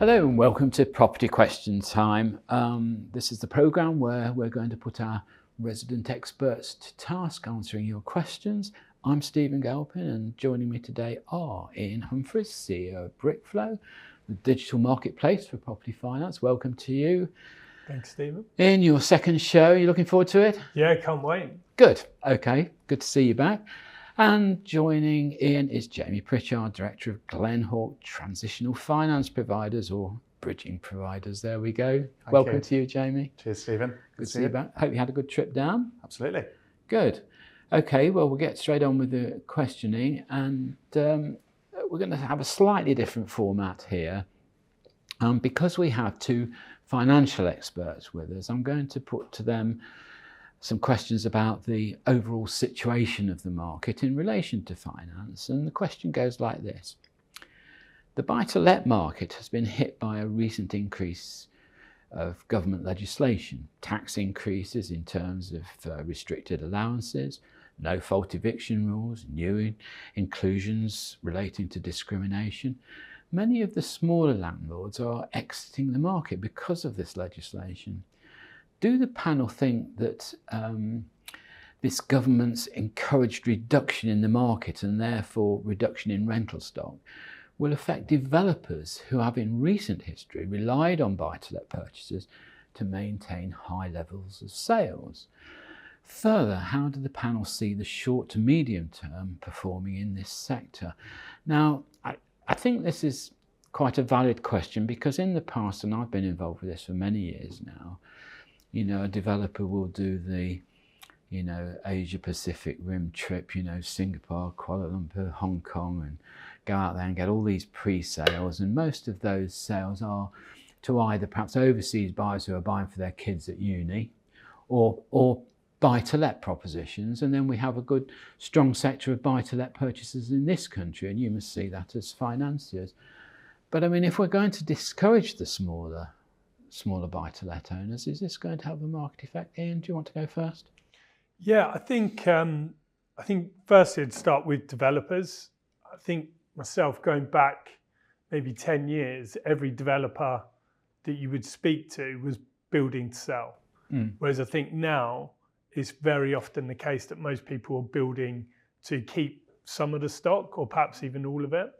Hello and welcome to Property Question Time. This is the programme where we're going to put our resident experts to task answering your questions. I'm Stephen Galpin, and joining me today are Ian Humphreys, CEO of Brickflow, the digital marketplace for property finance. Welcome to you. Thanks, Stephen. Ian, your second show, you looking forward to it? Yeah, can't wait. Good, okay, good to see you back. And joining Ian is Jamie Pritchard, Director of Glenhawk Transitional Finance Providers, or Bridging Providers. There we go. Welcome to you, Jamie. Cheers, Stephen. Good to see you back. Hope you had a good trip down. Absolutely. Good. Okay, well, we'll get straight on with the questioning, and we're going to have a slightly different format here. Because we have two financial experts with us, I'm going to put to them some questions about the overall situation of the market in relation to finance. And the question goes like this. The buy-to-let market has been hit by a recent increase of government legislation, tax increases in terms of restricted allowances, no-fault eviction rules, new inclusions relating to discrimination. Many of the smaller landlords are exiting the market because of this legislation. Do the panel think that this government's encouraged reduction in the market and therefore reduction in rental stock will affect developers who have in recent history relied on buy-to-let purchases to maintain high levels of sales? Further, how do the panel see the short to medium term performing in this sector? Now, I think this is quite a valid question, because in the past, and I've been involved with this for many years now, you know, a developer will do the, you know, Asia Pacific Rim trip, you know, Singapore, Kuala Lumpur, Hong Kong, and go out there and get all these pre-sales. And most of those sales are to either perhaps overseas buyers who are buying for their kids at uni, or buy-to-let propositions. And then we have a good, strong sector of buy-to-let purchases in this country, and you must see that as financiers. But I mean, if we're going to discourage the smaller buy-to-let owners, is this going to have a market effect? Ian, do you want to go first? Yeah, I think firstly I'd start with developers. I think myself, going back maybe 10 years, every developer that you would speak to was building to sell. Whereas I think now it's very often the case that most people are building to keep some of the stock, or perhaps even all of it.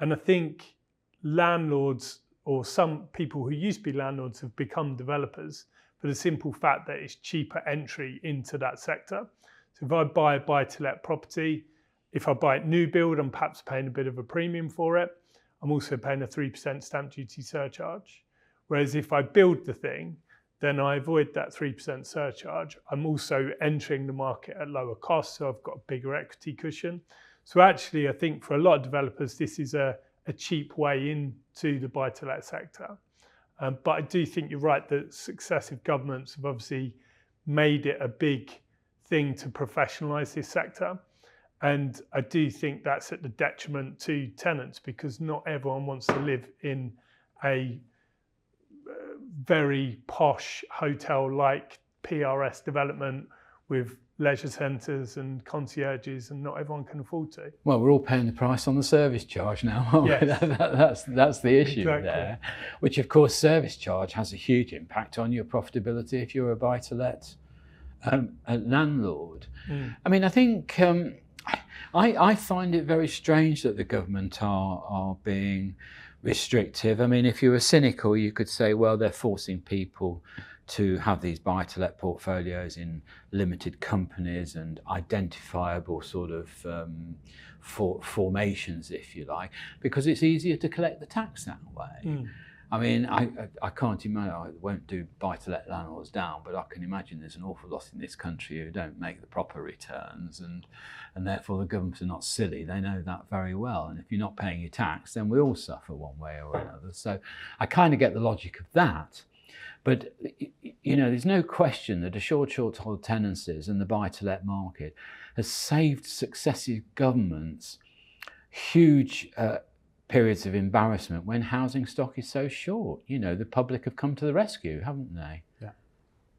And I think landlords, or some people who used to be landlords, have become developers for the simple fact that it's cheaper entry into that sector. So if I buy a buy-to-let property, if I buy it new build, I'm perhaps paying a bit of a premium for it. I'm also paying a 3% stamp duty surcharge. Whereas if I build the thing, then I avoid that 3% surcharge. I'm also entering the market at lower cost, so I've got a bigger equity cushion. So actually, I think for a lot of developers, this is a cheap way into the buy-to-let sector. But I do think you're right that successive governments have obviously made it a big thing to professionalise this sector. And I do think that's at the detriment to tenants, because not everyone wants to live in a very posh hotel-like PRS development with leisure centres and concierges, and not everyone can afford to. Well, we're all paying the price on the service charge now, aren't we? Yes. That's the issue Exactly. there, which of course service charge has a huge impact on your profitability if you're a buy-to-let a landlord. I mean, I think I find it very strange that the government are being restrictive. I mean, if you were cynical, you could say, well, they're forcing people to have these buy-to-let portfolios in limited companies and identifiable sort of formations, if you like, because it's easier to collect the tax that way. I mean, I can't imagine, I won't do buy-to-let landlords down, but I can imagine there's an awful lot in this country who don't make the proper returns, and therefore the governments are not silly. They know that very well. And if you're not paying your tax, then we all suffer one way or another. So I kind of get the logic of that. But, you know, there's no question that a short hold tenancies and the buy-to-let market has saved successive governments huge periods of embarrassment when housing stock is so short. You know, the public have come to the rescue, haven't they? Yeah.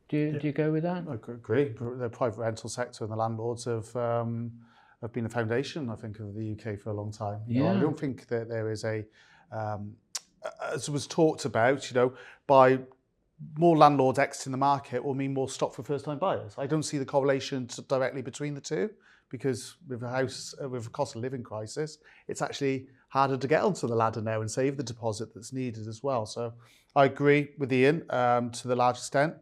Do you go with that? I agree. The private rental sector and the landlords have been the foundation, I think, of the UK for a long time. You know, I don't think that there is a as was talked about, by more landlords exiting the market will mean more stock for first-time buyers. I don't see the correlation directly between the two, because with a cost of living crisis, it's actually harder to get onto the ladder now and save the deposit that's needed as well. So I agree with Ian to the large extent.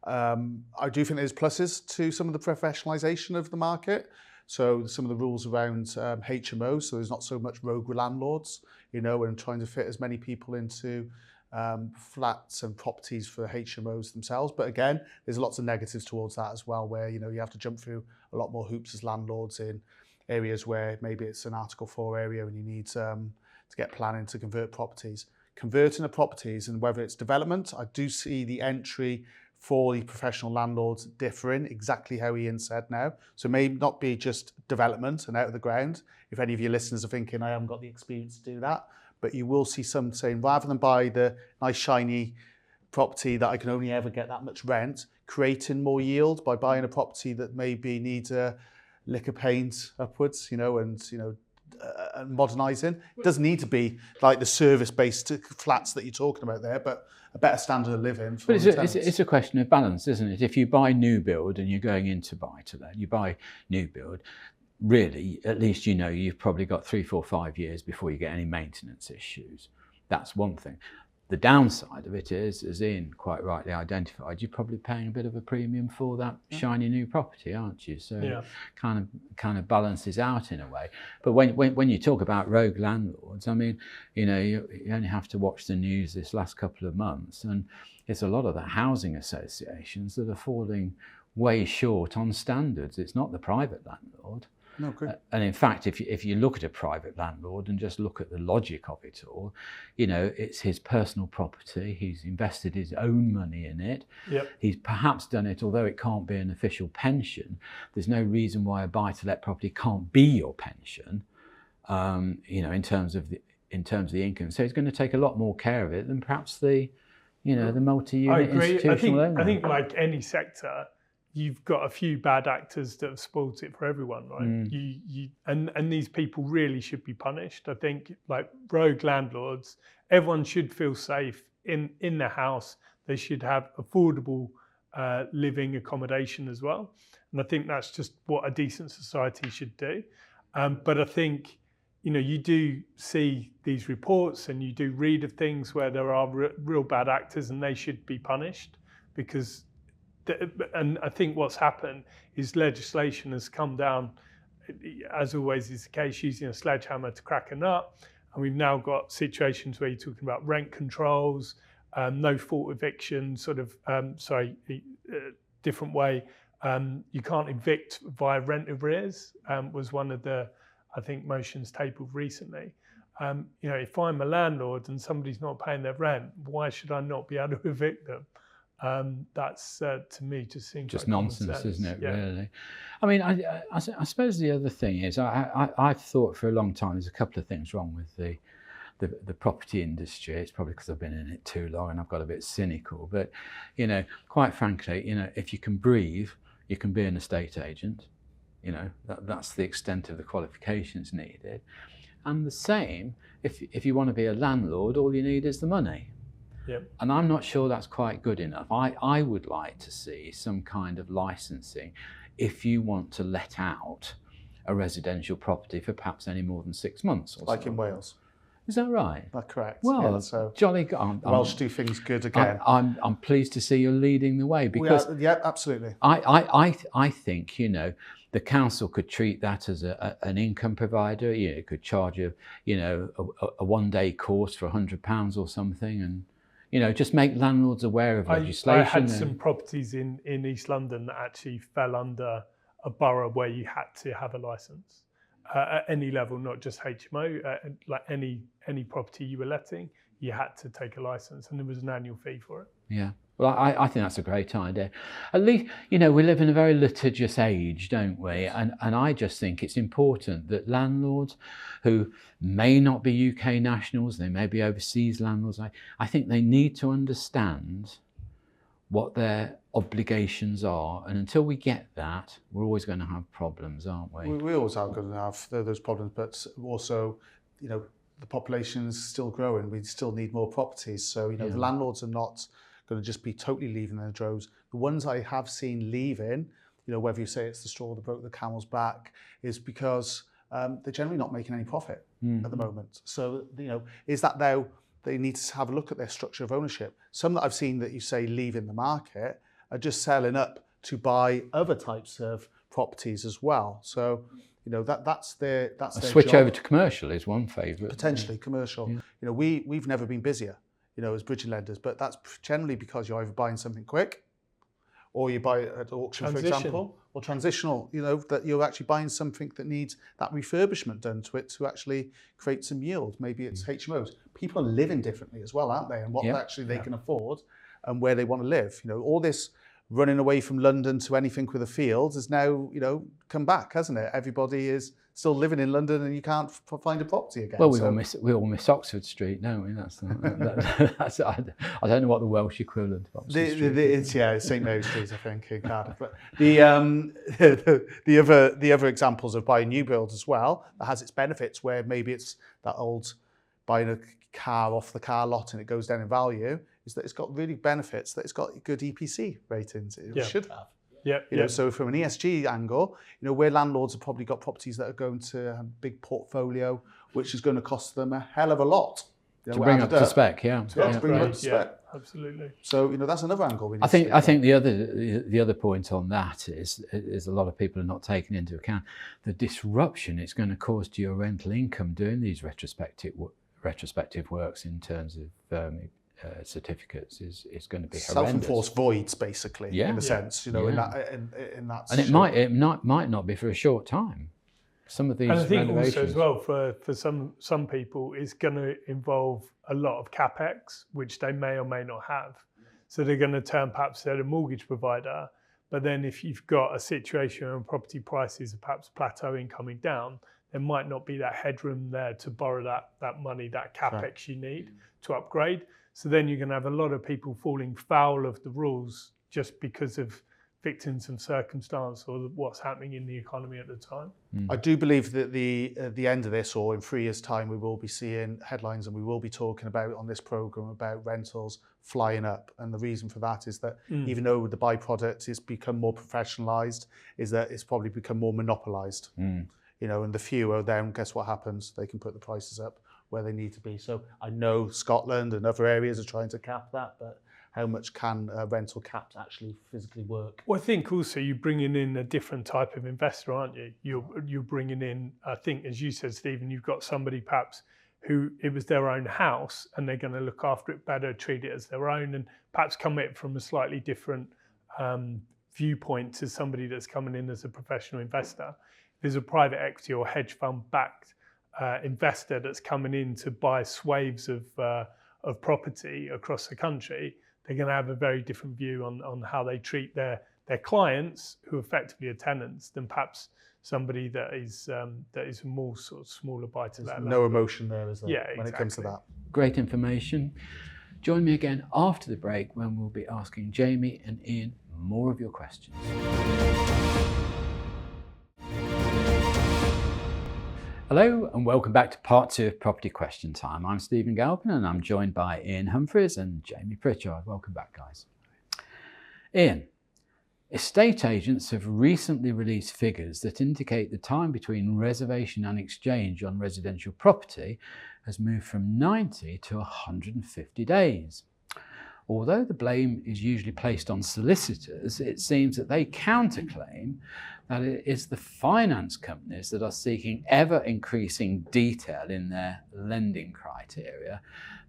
I do think there's pluses to some of the professionalisation of the market. So some of the rules around HMOs, so there's not so much rogue landlords, and trying to fit as many people into flats and properties for HMOs themselves. But again, there's lots of negatives towards that as well, where, you have to jump through a lot more hoops as landlords in areas where maybe it's an Article 4 area and you need to get planning to convert properties. Converting the properties, and whether it's development, I do see the entry for the professional landlords differing, exactly how Ian said now. So it may not be just development and out of the ground. If any of your listeners are thinking, I haven't got the experience to do that, but you will see some saying, rather than buy the nice shiny property that I can only ever get that much rent, creating more yield by buying a property that maybe needs a lick of paint upwards, and modernising. It doesn't need to be like the service-based flats that you're talking about there, but a better standard of living. For but it's a question of balance, isn't it? If you buy new build and you're going into buy-to-let, you buy new build, really, at least you've probably got 3, 4, 5 years before you get any maintenance issues. That's one thing. The downside of it is, as Ian quite rightly identified, you're probably paying a bit of a premium for that shiny new property, aren't you? So it kind of balances out in a way. But when you talk about rogue landlords, I mean, you only have to watch the news this last couple of months, and it's a lot of the housing associations that are falling way short on standards. It's not the private landlord. No, good. And in fact, if you look at a private landlord and just look at the logic of it all, it's his personal property. He's invested his own money in it. Yep. He's perhaps done it, although it can't be an official pension. There's no reason why a buy-to-let property can't be your pension, in terms of the income. So he's going to take a lot more care of it than perhaps the multi-unit institutional owner. I think like any sector, you've got a few bad actors that have spoiled it for everyone, right? And these people really should be punished. I think, like rogue landlords, everyone should feel safe in their house. They should have affordable living accommodation as well. And I think that's just what a decent society should do. But I think, you do see these reports and you do read of things where there are real bad actors, and they should be punished, because and I think what's happened is legislation has come down, as always is the case, using a sledgehammer to crack a nut. And we've now got situations where you're talking about rent controls, no fault eviction, different way. You can't evict via rent arrears, was one of the, I think, motions tabled recently. If I'm a landlord and somebody's not paying their rent, why should I not be able to evict them? That's to me just seems just like nonsense, isn't it? Really. I mean, I suppose the other thing is I've thought for a long time there's a couple of things wrong with the property industry. It's probably because I've been in it too long and I've got a bit cynical. But quite frankly, if you can breathe, you can be an estate agent. That's the extent of the qualifications needed. And the same, if you want to be a landlord, all you need is the money. Yep. And I'm not sure that's quite good enough. I would like to see some kind of licensing if you want to let out a residential property for perhaps any more than 6 months. Or like so. in Wales. Is that right? That's correct. Well, so jolly good. Welsh do things good again. I'm pleased to see you're leading the way, because absolutely. I think the council could treat that as an income provider. It could charge a one-day course for £100 or something, and just make landlords aware of legislation. I had some properties in East London that actually fell under a borough where you had to have a licence at any level, not just HMO. Like any property you were letting, you had to take a licence, and there was an annual fee for it. Yeah. Well, I think that's a great idea. At least, we live in a very litigious age, don't we? And I just think it's important that landlords who may not be UK nationals, they may be overseas landlords, I think they need to understand what their obligations are. And until we get that, we're always going to have problems, aren't we? We always are going to have those problems, but also, the population is still growing. We still need more properties. So, the landlords are not going to just be totally leaving their droves. The ones I have seen leaving, whether you say it's the straw that broke the camel's back, is because they're generally not making any profit at the moment. So, is that now they need to have a look at their structure of ownership? Some that I've seen that you say leave in the market are just selling up to buy other types of properties as well. So, that's their switch job. over to commercial is one favourite. Potentially commercial. We've never been busier, as bridging lenders, but that's generally because you're either buying something quick, or you buy at auction, for example, or transitional. That you're actually buying something that needs that refurbishment done to it to actually create some yield. Maybe it's HMOs. People are living differently as well, aren't they? And what actually they can afford, and where they want to live. All this running away from London to anything with a field has now, come back, hasn't it? Everybody is still living in London, and you can't find a property again. Well, we all miss Oxford Street, don't we? That's I don't know what the Welsh equivalent of Oxford Street is. It's St Mary's Street, I think, in Cardiff. But the other examples of buying new builds as well, that has its benefits, where maybe it's that old buying a car off the car lot and it goes down in value, is that it's got really benefits, that it's got good EPC ratings. It should have. So from an ESG angle, where landlords have probably got properties that are going to have a big portfolio, which is going to cost them a hell of a lot. To bring up to spec, to bring up to spec. Absolutely. So that's another angle. We need I think the other point on that is a lot of people are not taking into account the disruption it's going to cause to your rental income doing these retrospective works in terms of certificates is going to be horrendous. Self-enforced voids, basically, in a sense, in that. And it might not be for a short time. Some of these and I think renovations. also as well for some people, it's going to involve a lot of capex, which they may or may not have. So they're going to turn perhaps to a mortgage provider, but then if you've got a situation where property prices are perhaps plateauing, coming down, there might not be that headroom there to borrow that money, that capex you need to upgrade. So then you're going to have a lot of people falling foul of the rules just because of victims of circumstance or what's happening in the economy at the time. I do believe that the end of this, or in 3 years' time, we will be seeing headlines, and we will be talking about on this programme about rentals flying up. And the reason for that is that even though the byproduct has become more professionalised, is that it's probably become more monopolised. And the fewer, then guess what happens? They can put the prices up where they need to be. So I know Scotland and other areas are trying to cap that, but how much can rental caps actually physically work? Well, I think also you're bringing in a different type of investor, aren't you? You're bringing in, I think, as you said, Stephen, you've got somebody perhaps who it was their own house and they're going to look after it better, treat it as their own, and perhaps come at it from a slightly different viewpoint to somebody that's coming in as a professional investor. If there's a private equity or hedge fund backed investor that's coming in to buy swathes of property across the country, they're going to have a very different view on how they treat their clients, who effectively are tenants, than perhaps somebody that is more sort of smaller buy-to-let. No emotion there, is there? Yeah, when it comes to that. Great information. Join me again after the break when we'll be asking Jamie and Ian more of your questions. Hello and welcome back to part 2 of Property Question Time. I'm Stephen Galpin and I'm joined by Ian Humphreys and Jamie Pritchard. Welcome back, guys. Ian, estate agents have recently released figures that indicate the time between reservation and exchange on residential property has moved from 90 to 150 days. Although the blame is usually placed on solicitors, it seems that they counterclaim that it is the finance companies that are seeking ever increasing detail in their lending criteria,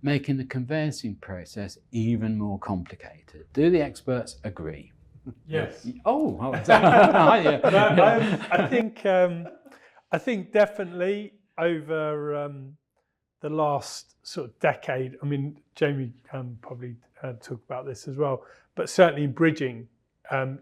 making the conveyancing process even more complicated. Do the experts agree? Yes. I think definitely over the last sort of decade. I mean, Jamie probably talk about this as well, but certainly in bridging,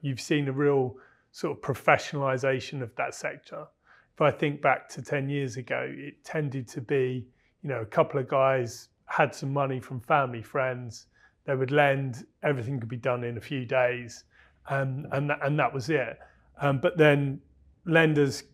you've seen a real sort of professionalisation of that sector. If I think back to 10 years ago, it tended to be, a couple of guys had some money from family, friends, they would lend, everything could be done in a few days, and that was it. But then lenders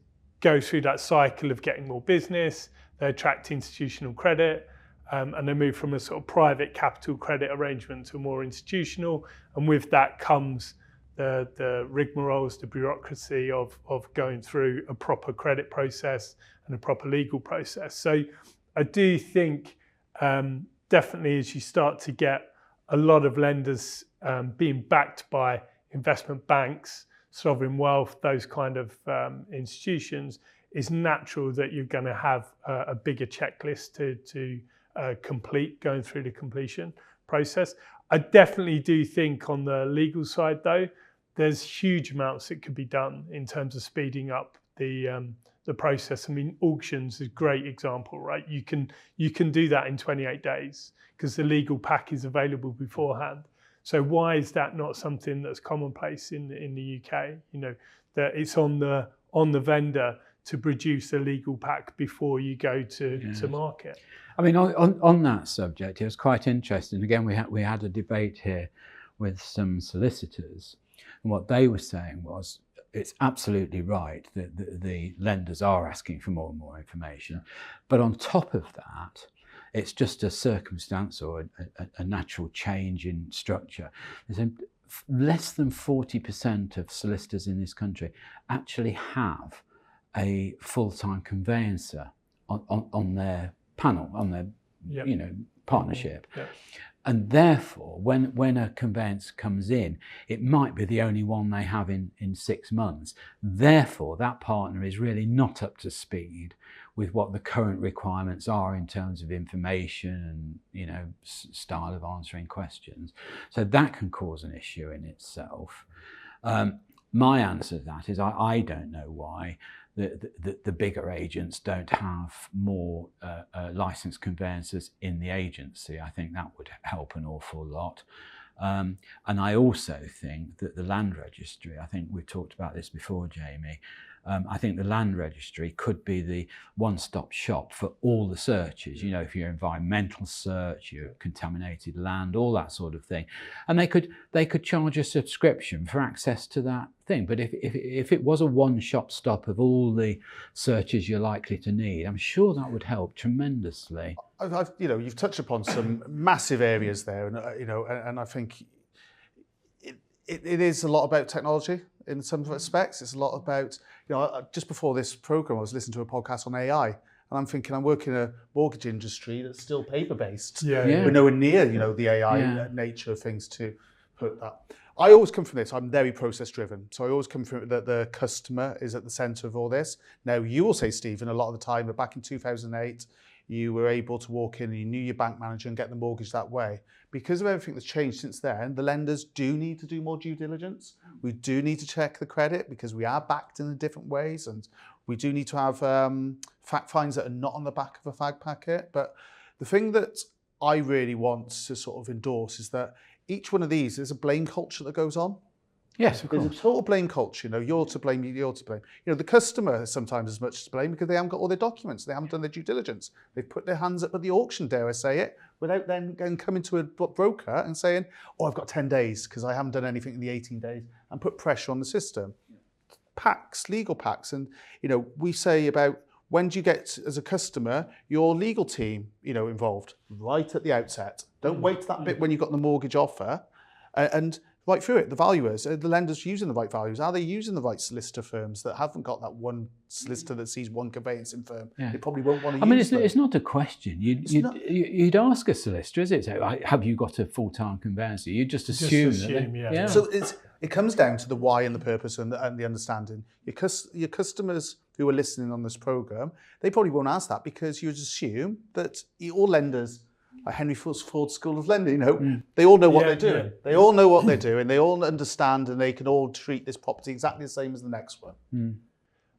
go through that cycle of getting more business, they attract institutional credit, and they move from a sort of private capital credit arrangement to a more institutional. And with that comes the rigmaroles, the bureaucracy of going through a proper credit process and a proper legal process. So I do think definitely as you start to get a lot of lenders being backed by investment banks, sovereign wealth, those kind of institutions, it's natural that you're going to have a bigger checklist to complete going through the completion process. I definitely do think on the legal side, though, there's huge amounts that could be done in terms of speeding up the process. I mean, auctions is a great example, right? You can do that in 28 days because the legal pack is available beforehand. So why is that not something that's commonplace in the UK? You know, that it's on the vendor to produce a legal pack before you go to market. I mean, on that subject, it was quite interesting. Again, we had a debate here with some solicitors, and what they were saying was it's absolutely right that the lenders are asking for more and more information, but on top of that, it's just a circumstance or a natural change in structure. Less than 40% of solicitors in this country actually have a full-time conveyancer on their panel, on their partnership. Yep. And therefore, when a conveyance comes in, it might be the only one they have in 6 months. Therefore, that partner is really not up to speed with what the current requirements are in terms of information and style of answering questions. So that can cause an issue in itself. My answer to that is I don't know why the bigger agents don't have more licensed conveyancers in the agency. I think that would help an awful lot. And I also think that the land registry, I think we've talked about this before, Jamie, I think the land registry could be the one-stop shop for all the searches, if your environmental search, your contaminated land, all that sort of thing. And they could charge a subscription for access to that thing. But if it was a one-shop stop of all the searches you're likely to need, I'm sure that would help tremendously. You've touched upon some massive areas there, and I think it is a lot about technology in some respects. It's a lot about, just before this program, I was listening to a podcast on AI, and I'm thinking I'm working in a mortgage industry that's still paper-based. Yeah. We're nowhere near, the AI nature of things to put that. I always come from this. I'm very process-driven, so I always come from that the customer is at the centre of all this. Now, you will say, Stephen, a lot of the time that back in 2008, you were able to walk in and you knew your bank manager and get the mortgage that way. Because of everything that's changed since then, the lenders do need to do more due diligence. We do need to check the credit because we are backed in different ways, and we do need to have fact finds that are not on the back of a fag packet. But the thing that I really want to sort of endorse is that each one of these, there's a blame culture that goes on. Yes, of course. There's a total blame culture. You're to blame, you're to blame. The customer is sometimes as much to blame because they haven't got all their documents. They haven't done their due diligence. They've put their hands up at the auction, dare I say it, without then coming to a broker and saying, I've got 10 days because I haven't done anything in the 18 days, and put pressure on the system. Packs, legal packs. And, we say about when do you get, as a customer, your legal team, involved right at the outset. Don't wait to that bit when you've got the mortgage offer. And right through it, the valuers, the lenders using the right values. Are they using the right solicitor firms that haven't got that one solicitor that sees one conveyancing firm? Yeah. They probably won't want to use them. It's not a question. You'd ask a solicitor, is it? So, have you got a full-time conveyancer? You just assume yeah. So it comes down to the why and the purpose and the understanding. Your customers who are listening on this programme, they probably won't ask that because you just assume that all lenders, like Henry Ford's School of Lending, they all know what they're doing. Yeah. They all know what they're doing. They all understand, and they can all treat this property exactly the same as the next one.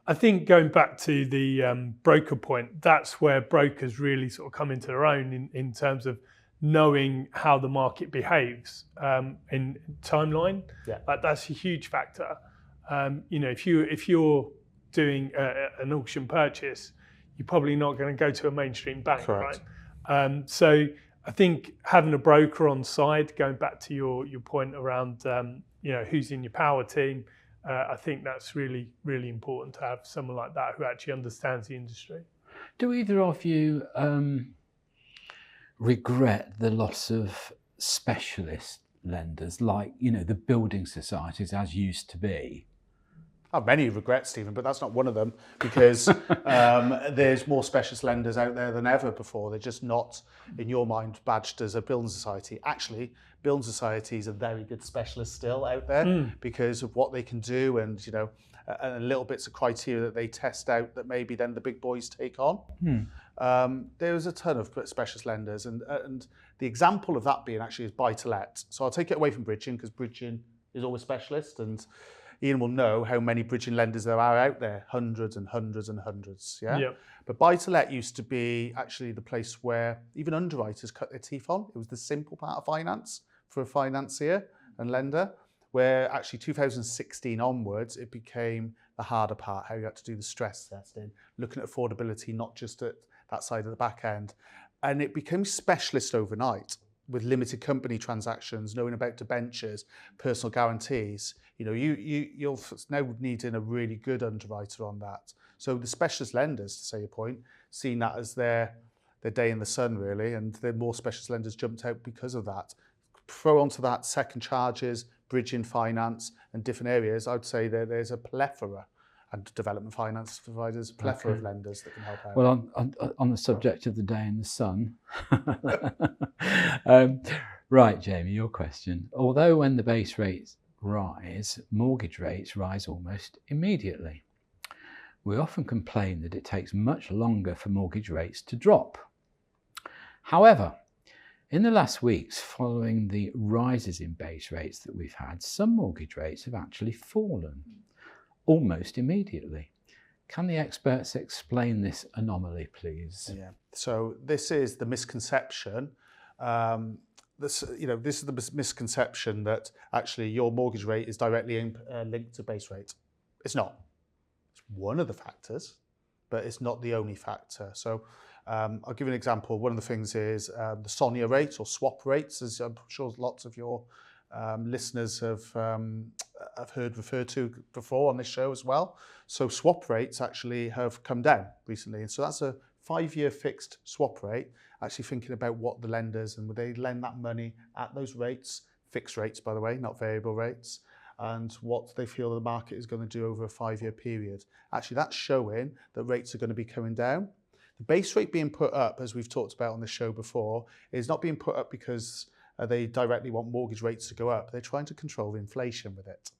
I think going back to the broker point, that's where brokers really sort of come into their own in terms of knowing how the market behaves in timeline. Yeah. That's a huge factor. If you're doing an auction purchase, you're probably not going to go to a mainstream bank, correct, right? So I think having a broker on side, going back to your point around who's in your power team, I think that's really, really important to have someone like that who actually understands the industry. Do either of you regret the loss of specialist lenders like, the building societies as used to be? I have many regrets, Stephen, but that's not one of them, because there's more specialist lenders out there than ever before. They're just not, in your mind, badged as a building society. Actually, building societies are very good specialists still out there because of what they can do and, and little bits of criteria that they test out that maybe then the big boys take on. There's a ton of specialist lenders, and the example of that being actually is buy-to-let. So I'll take it away from bridging, because bridging is always specialist, and Ian will know how many bridging lenders there are out there, hundreds and hundreds and hundreds, Yep. But buy-to-let used to be actually the place where even underwriters cut their teeth on. It was the simple part of finance for a financier and lender, where actually 2016 onwards, it became the harder part, how you had to do the stress testing, looking at affordability, not just at that side of the back end. And it became specialist overnight with limited company transactions, knowing about debentures, personal guarantees. You're now needing a really good underwriter on that. So the specialist lenders, to say your point, seen that as their day in the sun, really, and the more specialist lenders jumped out because of that. Throw onto that second charges, bridging finance, and different areas, I'd say there's a plethora, and development finance providers, a plethora of lenders that can help out. Well, on the subject of the day in the sun, right, Jamie, your question. Although when the base rates rise, mortgage rates rise almost immediately. We often complain that it takes much longer for mortgage rates to drop. However, in the last weeks following the rises in base rates that we've had, some mortgage rates have actually fallen almost immediately. Can the experts explain this anomaly, please? Yeah. So this is the misconception. This is the misconception that actually your mortgage rate is directly linked to base rate. It's not. It's one of the factors, but it's not the only factor. So I'll give you an example. One of the things is the SONIA rate or swap rates, as I'm sure lots of your listeners have heard referred to before on this show as well. So swap rates actually have come down recently. And so that's a 5-year fixed swap rate, actually thinking about what the lenders, and would they lend that money at those rates, fixed rates, by the way, not variable rates, and what they feel the market is going to do over a 5-year period. Actually, that's showing that rates are going to be coming down. The base rate being put up, as we've talked about on the show before, is not being put up because they directly want mortgage rates to go up. They're trying to control inflation with it.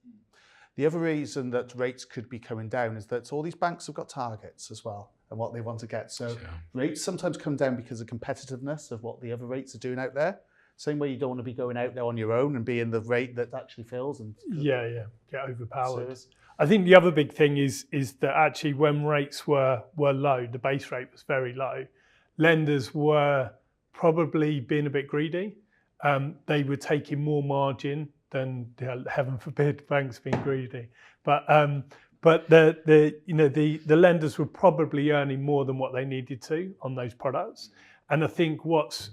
The other reason that rates could be coming down is that all these banks have got targets as well and what they want to get. So rates sometimes come down because of competitiveness of what the other rates are doing out there. Same way you don't want to be going out there on your own and being the rate that actually fills and get overpowered. I think the other big thing is that actually when rates were low, the base rate was very low, lenders were probably being a bit greedy. They were taking more margin than, heaven forbid, banks being greedy. But the lenders were probably earning more than what they needed to on those products. And I think what's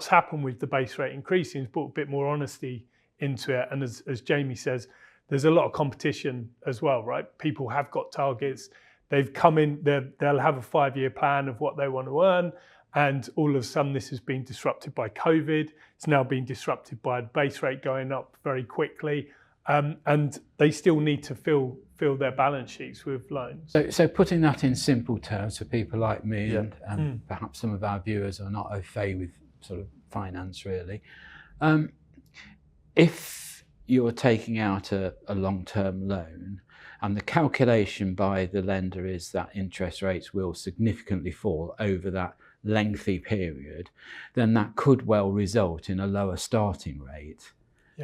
happened with the base rate increasing has brought a bit more honesty into it. And as Jamie says, there's a lot of competition as well, right? People have got targets. They've come in, they'll have a 5-year plan of what they want to earn. And all of a sudden, this has been disrupted by COVID. It's now been disrupted by the base rate going up very quickly. And they still need to fill their balance sheets with loans. So putting that in simple terms for people like me and perhaps some of our viewers are not au fait with sort of finance really. If you're taking out a long-term loan and the calculation by the lender is that interest rates will significantly fall over that lengthy period, then that could well result in a lower starting rate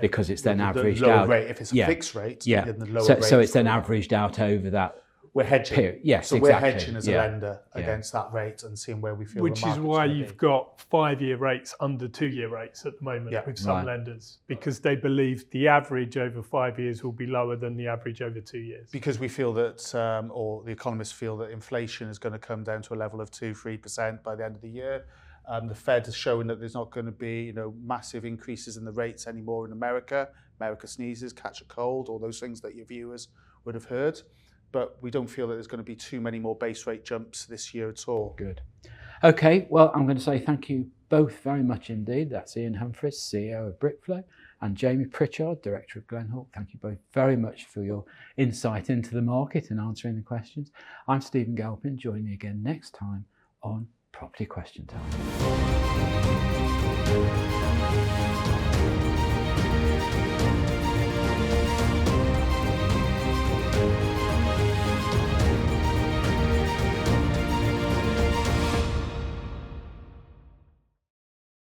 because it's then averaged out. Rate, if it's a fixed rate, then the lower rate. So it's then averaged out over that. We're hedging. Period. Yes, so exactly. We're hedging as a lender against that rate and seeing where we feel. Which is why you've got 5-year rates under 2-year rates at the moment with some lenders, because they believe the average over 5 years will be lower than the average over 2 years. Because we feel that, or the economists feel that inflation is going to come down to a level of 2-3% by the end of the year. The Fed is showing that there's not going to be, massive increases in the rates anymore in America. America sneezes, catch a cold, all those things that your viewers would have heard. but we don't feel that there's going to be too many more base rate jumps this year at all. Good. Okay, well, I'm going to say thank you both very much indeed. That's Ian Humphreys, CEO of Brickflow, and Jamie Pritchard, Director of Glenhawk. Thank you both very much for your insight into the market and answering the questions. I'm Stephen Galpin. Join me again next time on Property Question Time.